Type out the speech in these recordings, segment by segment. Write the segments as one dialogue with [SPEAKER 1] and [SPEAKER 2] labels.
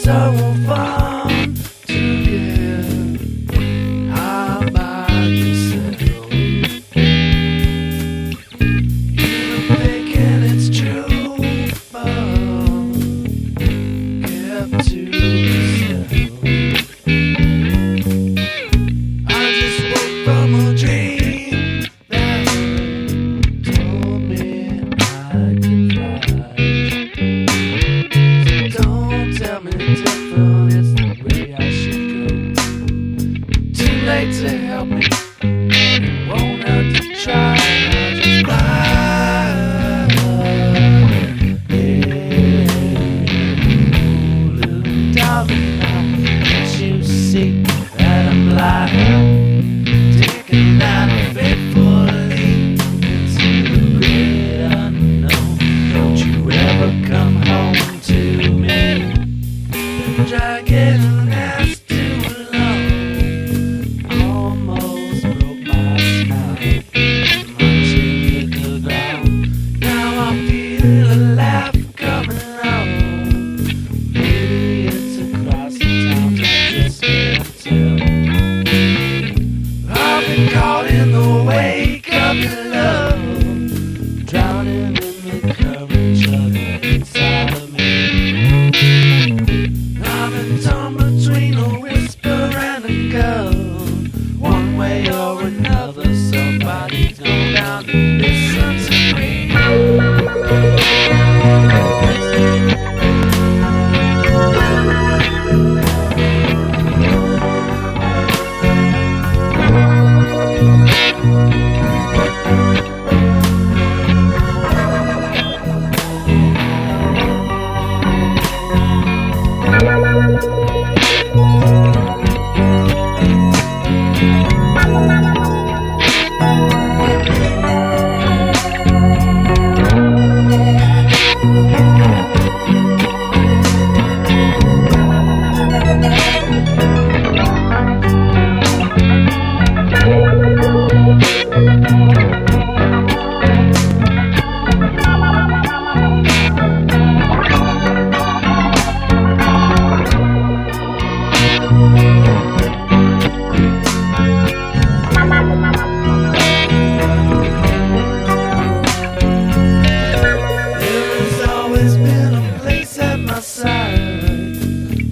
[SPEAKER 1] so fun to get. How about yourself? You've been thinking it's true, but kept to yourself. I just woke from a dream that told me I could fly. So don't tell me different, it's the way I should go. Too late to help me, but it won't hurt to try. I just fly. Yeah, little darling, now can't you see that I'm lying? Taking that fateful leap into the great unknown. Don't you ever come home to me? Been dragging an ass too long. Almost broke my spine. My chin hit the ground. Now I feel a laugh coming on. Maybe it's across the town, I just can't tell. I've been caught in the wake of your love, drowning in the current chugging inside of me. I've been torn between a whisper and a gun. One way or another, somebody's gone down to listen to me.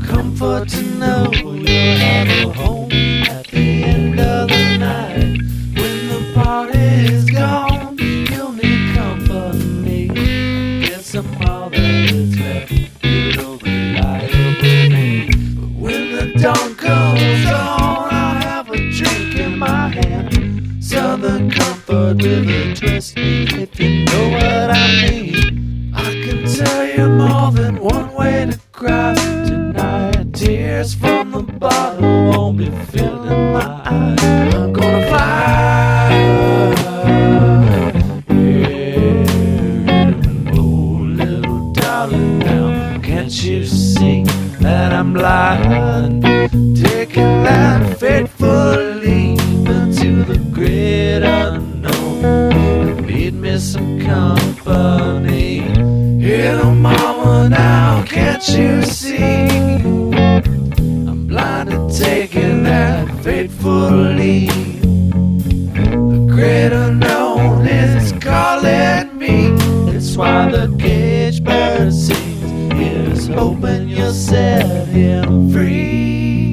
[SPEAKER 1] Comfort to know you'll have a home at the end of the night. When the party's gone, you'll need company. Get some more that is left, it'll reliably me. But when the dawn comes on, I'll have a drink in my hand. Southern comfort with a twist, if you know what I mean. I can tell you more than one way to cry tonight. Tears from the bottle won't be filling my eyes. I'm gonna fly. Yeah, oh little darling, now can't you see that I'm blind? Taking that fateful leap into the great unknown. Need me some company. Little mama, now can't you see? I'm blinded, taking that fateful leap. The great unknown is calling me. It's why the cage bird sings. Here's hoping you'll set him free.